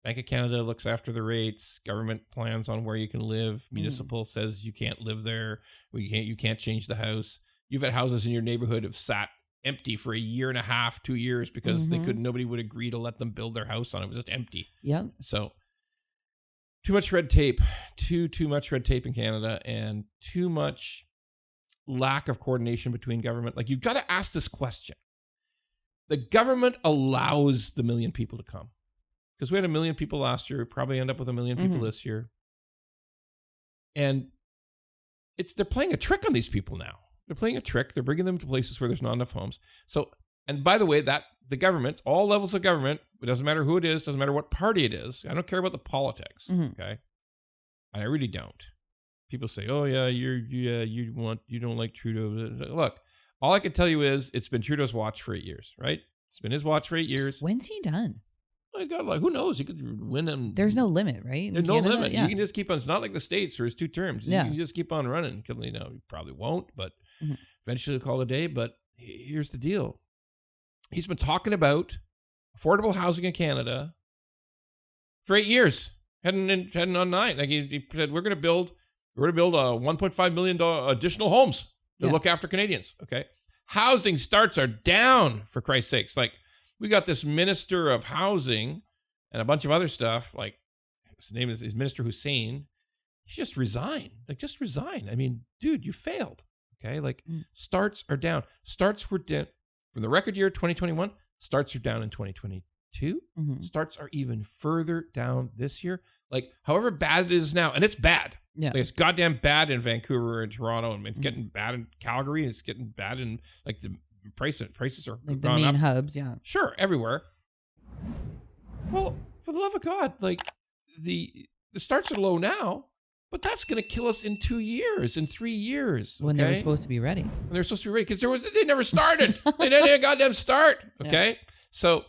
Bank of Canada looks after the rates. Government plans on where you can live. Municipal says you can't live there. You can't change the house. You've had houses in your neighborhood have sat empty for a year and a half, 2 years because nobody would agree to let them build their house on it. It was just empty. Yeah. So too much red tape, too much red tape in Canada, and too much lack of coordination between government. Like, you've got to ask this question. The government allows the 1 million people to come because we had 1 million people last year. We probably end up with 1 million people this year. And they're playing a trick on these people now. They're playing a trick. They're bringing them to places where there's not enough homes. So, and by the way, that the government, all levels of government, it doesn't matter who it is, doesn't matter what party it is. I don't care about the politics. Okay. I really don't. people say, "Oh yeah, you don't like Trudeau." Look, all I can tell you is it's been Trudeau's watch for 8 years, right? It's been his watch for 8 years. When's he done? Well, he's got who knows? He could win him. There's no limit, right? There's no limit. Yeah. You can just keep on. It's not like the States where it's 2 terms. Yeah. You can just keep on running. You know, he probably won't, but eventually he'll call it a day. But here's the deal. He's been talking about affordable housing in Canada for 8 years, heading on 9. Like he said, we're going to build $1.5 million additional homes to look after Canadians. Okay, housing starts are down, for Christ's sakes. Like, we got this minister of housing and a bunch of other stuff. Like, his name is Minister Hussein. He just resigned. Like, just resign. I mean, dude, you failed. Okay, like starts are down. Starts were down from the record year 2021. Starts are down in 2022. Starts are even further down this year. Like, however bad it is now, and it's bad. Yeah, like, it's goddamn bad in Vancouver and Toronto, and it's getting bad in Calgary. It's getting bad in like the prices are like the main hubs. Yeah, sure, everywhere. Well, for the love of God, like the starts are low now, but that's going to kill us in 2 years, in 3 years. When they were supposed to be ready. When they're supposed to be ready, because they never started. They didn't even goddamn start. Okay, yeah. So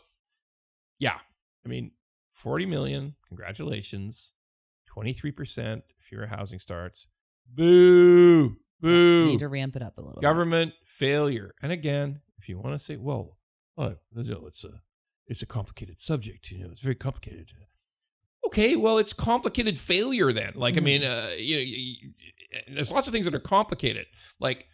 yeah, I mean, 40 million. Congratulations, 23% fewer housing starts. Boo. Boo. Need to ramp it up a little. Government failure. And again, if you want to say, well, it's a complicated subject. You know, it's very complicated. Okay, well, it's complicated failure then. Like, I mean, there's lots of things that are complicated. Like,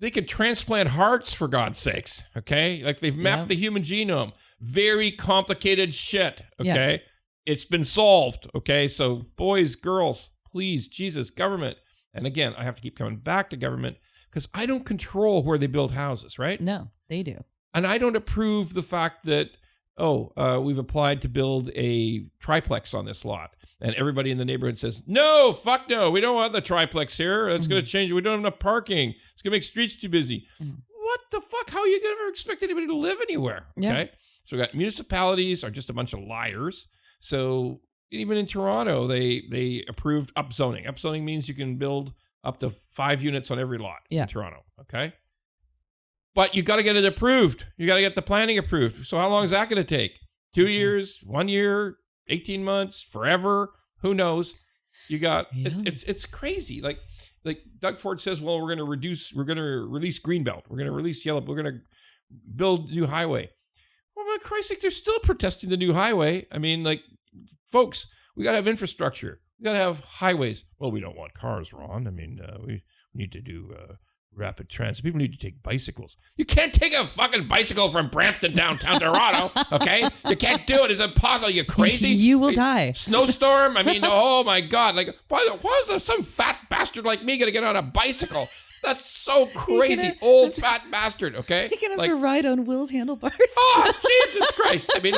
they can transplant hearts, for God's sakes. Okay, like they've mapped the human genome. Very complicated shit. Okay, it's been solved. Okay, so boys, girls, please, Jesus, government. And again, I have to keep coming back to government because I don't control where they build houses, right? No, they do. And I don't approve the fact that, we've applied to build a triplex on this lot. And everybody in the neighborhood says, no, fuck no, we don't want the triplex here. That's going to change. We don't have enough parking. It's going to make streets too busy. What the fuck? How are you going to ever expect anybody to live anywhere? Okay. Yeah. So we got municipalities are just a bunch of liars. So even in Toronto, they approved upzoning. Upzoning means you can build up to 5 units on every lot in Toronto, okay? But you got to get it approved. You got to get the planning approved. So how long is that going to take? 2 years, 1 year, 18 months, forever? Who knows? You got it's crazy. Like Doug Ford says, well, we're going to release Greenbelt. We're going to release Yellow. We're going to build new highway. Well, for Christ's sake, they're still protesting the new highway. I mean, like, folks, we got to have infrastructure. We got to have highways. Well, we don't want cars, Ron. I mean, we need to do rapid transit. People need to take bicycles. You can't take a fucking bicycle from Brampton downtown Toronto, okay? You can't do it. It's impossible. You crazy? You will die. Snowstorm? I mean, oh my God. Like, why is some fat bastard like me going to get on a bicycle? That's so crazy. Old fat bastard, okay? You're going to have to ride on Will's handlebars. Oh, Jesus Christ. I mean,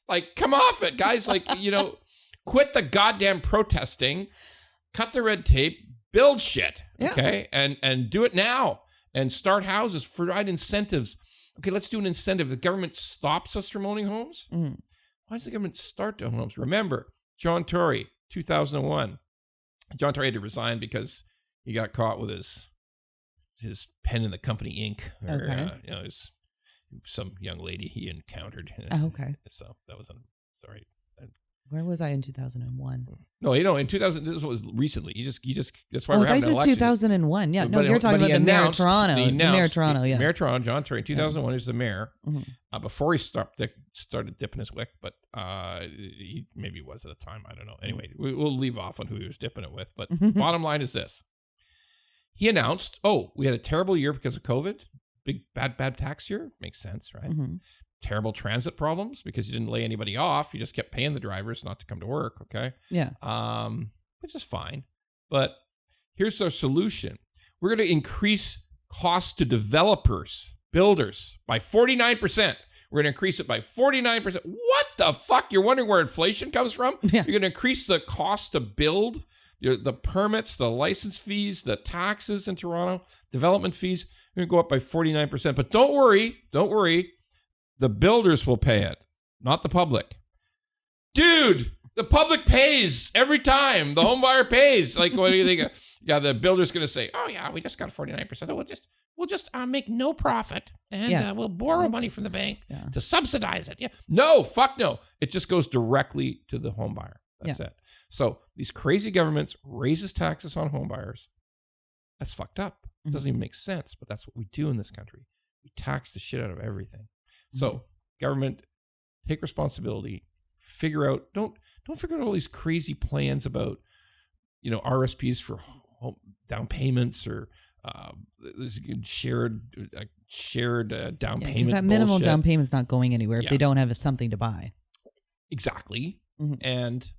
like, come off it, guys. Like, quit the goddamn protesting, cut the red tape, build shit, okay? And do it now and start houses, provide incentives. Okay, let's do an incentive. The government stops us from owning homes. Why does the government start to own homes? Remember, John Tory, 2001. John Tory had to resign because he got caught with his pen in the company ink. Or, some young lady he encountered. Okay. So that was sorry. Where was I in 2001? No, in 2000, this was recently. You just that's why we're having an election. 2001. Yeah, you're talking about the mayor of Toronto. The mayor of Toronto, yeah. Mayor of Toronto, John Tory. In 2001, he was the mayor. Before he started dipping his wick, but he maybe was at the time. I don't know. Anyway, we'll leave off on who he was dipping it with. But bottom line is this. He announced, we had a terrible year because of COVID. Big, bad tax year. Makes sense, right? Terrible transit problems because you didn't lay anybody off. You just kept paying the drivers not to come to work, okay? Yeah. Which is fine. But here's our solution. We're going to increase costs to developers, builders by 49%. We're going to increase it by 49%. What the fuck? You're wondering where inflation comes from? Yeah. You're going to increase the cost to build, the permits, the license fees, the taxes in Toronto, development fees. We're going to go up by 49%. But don't worry. The builders will pay it, not the public. Dude, The public pays every time. The home buyer pays. Like, what do you think? Yeah, the builder's going to say, oh, yeah, we just got 49%. We'll just make no profit, and we'll borrow money from the bank to subsidize it. Yeah. No, fuck no. It just goes directly to the home buyer. That's it. So these crazy governments raises taxes on home buyers. That's fucked up. It doesn't even make sense, but that's what we do in this country. We tax the shit out of everything. So government, take responsibility. Figure out, don't figure out all these crazy plans about, RSPs for home down payments or there's shared down payment. Because that minimal down payment's not going anywhere if they don't have something to buy. Exactly, and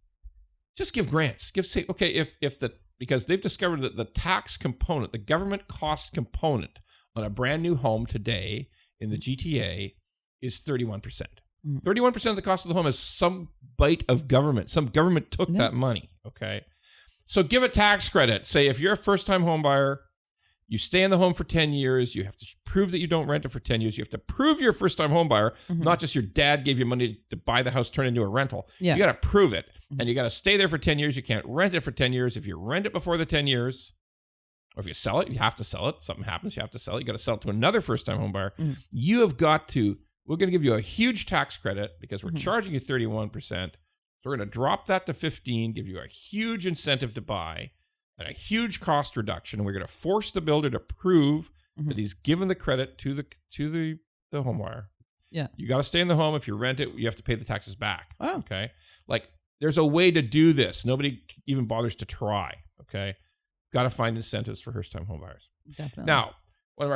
just give grants. Because they've discovered that the tax component, the government cost component on a brand new home today in the GTA is 31%. 31% of the cost of the home is some bite of government. Some government took that money, okay? So give a tax credit. Say if you're a first-time home buyer, you stay in the home for 10 years, you have to prove that you don't rent it for 10 years. You have to prove you're a first-time home buyer, not just your dad gave you money to buy the house, turn it into a rental. Yeah. You got to prove it, and you got to stay there for 10 years. You can't rent it for 10 years. If you rent it before the 10 years, or if you sell it, you have to sell it. Something happens, you have to sell it. You got to sell it to another first-time home buyer. You have got to... We're going to give you a huge tax credit because we're charging you 31%. So we're going to drop that to 15, give you a huge incentive to buy and a huge cost reduction. And we're going to force the builder to prove that he's given the credit to the home buyer. Yeah. You got to stay in the home. If you rent it, you have to pay the taxes back. Oh. Okay. Like there's a way to do this. Nobody even bothers to try. Okay. Got to find incentives for first-time home buyers. Definitely. Now, we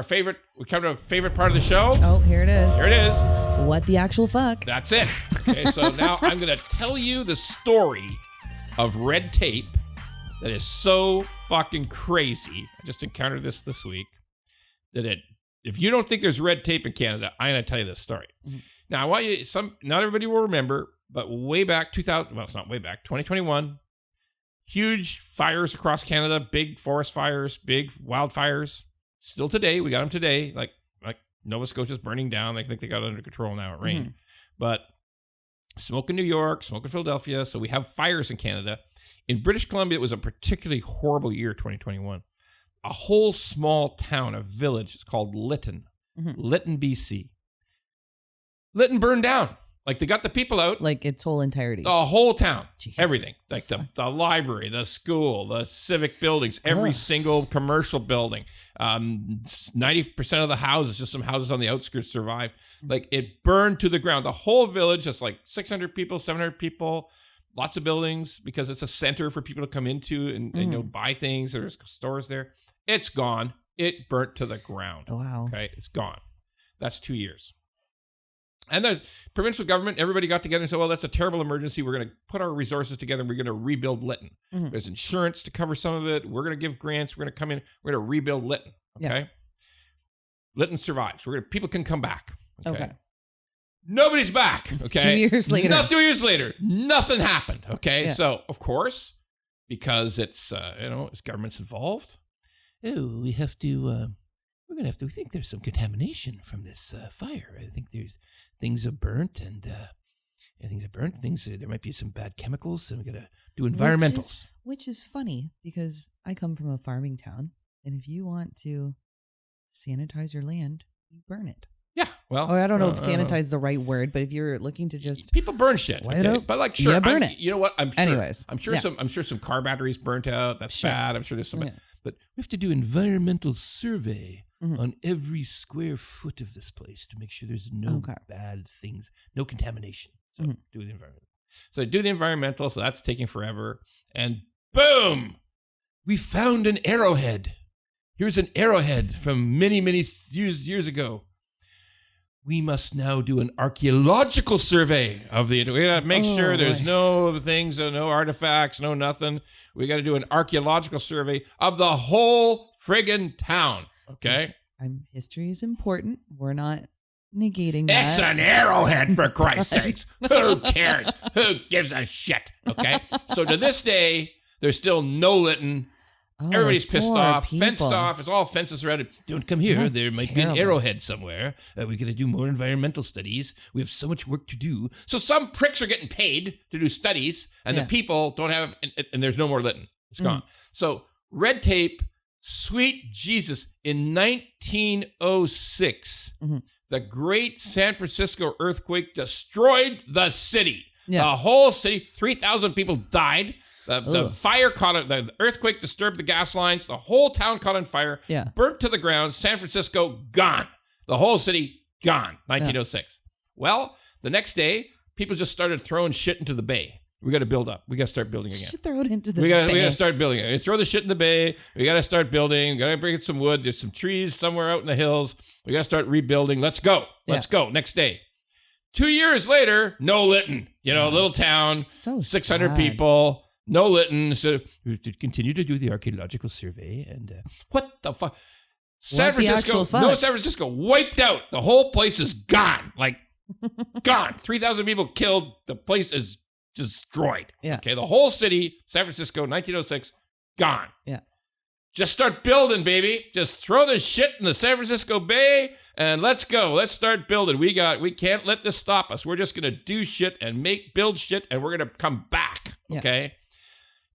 come to a favorite part of the show. Oh, here it is. Here it is. What the actual fuck? That's it. Okay, so now I'm going to tell you the story of red tape that is so fucking crazy. I just encountered this week. If you don't think there's red tape in Canada, I'm going to tell you this story. Now, I want you, not everybody will remember, but way back 2021, huge fires across Canada, big forest fires, big wildfires. Still today, we got them today. Like Nova Scotia's burning down. They think they got it under control now. It rained. But smoke in New York, smoke in Philadelphia. So we have fires in Canada. In British Columbia, it was a particularly horrible year, 2021. A whole small town, a village, it's called Lytton. Lytton, BC. Lytton burned down. Like they got the people out. Like its whole entirety. The whole town. Jesus. Everything. Like the library, the school, the civic buildings, every single commercial building. 90% of the houses, just some houses on the outskirts survived. Like it burned to the ground. The whole village, just like 600 people, 700 people, lots of buildings because it's a center for people to come into and buy things. There's stores there. It's gone. It burnt to the ground. Oh, wow. Okay. It's gone. That's 2 years. And the provincial government, everybody got together and said, well, that's a terrible emergency. We're going to put our resources together and we're going to rebuild Lytton. There's insurance to cover some of it. We're going to give grants. We're going to come in. We're going to rebuild Lytton. Okay. Yeah. Lytton survives. People can come back. Okay. Nobody's back. Okay. 2 years later. 2 years later. Nothing happened. Okay. Yeah. So, of course, because it's government's involved. Oh, we have to... We're going to have to, we think there's some contamination from this fire. I think things have burnt and there might be some bad chemicals and we're going to do environmentals. Which is funny because I come from a farming town and if you want to sanitize your land, you burn it. Yeah, well. Or I don't know if sanitize is the right word, but if you're looking to just. People burn shit. Okay? But like, sure. Burn it. You know what? I'm sure. I'm sure some car batteries burnt out. That's bad. I'm sure there's some. Yeah. But we have to do environmental survey on every square foot of this place to make sure there's no bad things, no contamination. So do the environmental. So do the environmental. So that's taking forever. And boom, we found an arrowhead. Here's an arrowhead from many, many years ago. We must now do an archaeological survey of the. We got to make sure there's no things, no artifacts, no nothing. We got to do an archaeological survey of the whole friggin' town. Okay. History is important. We're not negating that. It's an arrowhead, for Christ's sakes. Who cares? Who gives a shit? Okay. So to this day, there's still no Lytton. Everybody's pissed off, people. fenced off. It's all fences around it. Don't come here. That's there might be an arrowhead somewhere. We got to do more environmental studies. We have so much work to do. So some pricks are getting paid to do studies, and the people don't have, and there's no more Lytton. It's gone. So red tape, sweet Jesus, in 1906, the great San Francisco earthquake destroyed the city. Yeah. The whole city, 3,000 people died. The fire caught it. The earthquake disturbed the gas lines. The whole town caught on fire. Yeah. Burnt to the ground. San Francisco, gone. The whole city, gone. 1906. Yeah. Well, the next day, people just started throwing shit into the bay. We got to build up. We got to start building again. Throw it into the bay. We got to start building it. Throw the shit in the bay. We got to start building. We got to bring in some wood. There's some trees somewhere out in the hills. We got to start rebuilding. Let's go. Let's go. Next day. 2 years later, no Lytton. Little town, so 600 people. No Lytton. So we continue to do the archaeological survey. And what the fuck? San Francisco wiped out. The whole place is gone. Gone. 3,000 people killed. The place is destroyed. Yeah. Okay. The whole city, San Francisco, 1906, gone. Yeah. Just start building, baby. Just throw the shit in the San Francisco Bay and let's go. Let's start building. We can't let this stop us. We're just going to do shit and build shit and we're going to come back. Okay. Yeah.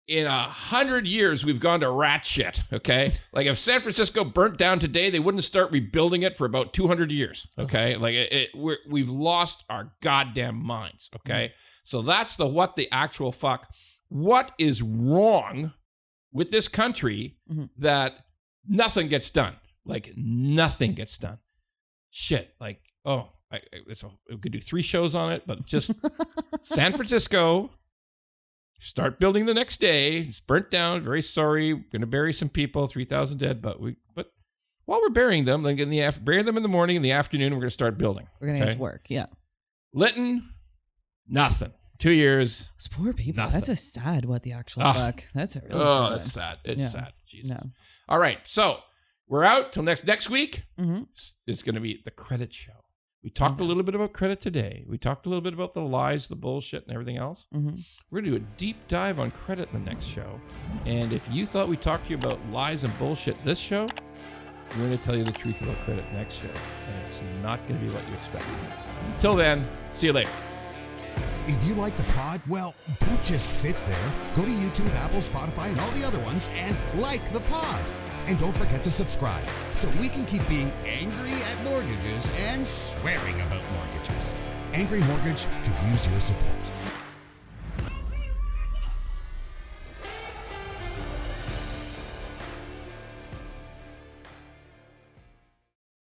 In 100 years, we've gone to rat shit, okay? If San Francisco burnt down today, they wouldn't start rebuilding it for about 200 years, okay? We've lost our goddamn minds, okay? So that's what the actual fuck. What is wrong with this country that nothing gets done? Nothing gets done. Shit, we could do 3 shows on it, but just San Francisco... Start building the next day. It's burnt down. Very sorry. We're going to bury some people. 3,000 dead. But while we're burying them, bury them in the morning. In the afternoon, we're going to start building. We're going to get to work. Yeah. Lytton, nothing. 2 years. Those poor people. Nothing. That's a sad. What the actual fuck? That's a really sad. That's sad. It's sad. Jesus. No. All right. So we're out till next week. It's going to be the credit show. We talked a little bit about credit today. We talked a little bit about the lies, the bullshit, and everything else. We're going to do a deep dive on credit in the next show. And if you thought we talked to you about lies and bullshit this show, we're going to tell you the truth about credit next show. And it's not going to be what you expect. Till then, see you later. If you like the pod, well, don't just sit there. Go to YouTube, Apple, Spotify, and all the other ones and like the pod. And don't forget to subscribe so we can keep being angry at mortgages and swearing about mortgages. Angry Mortgage could use your support.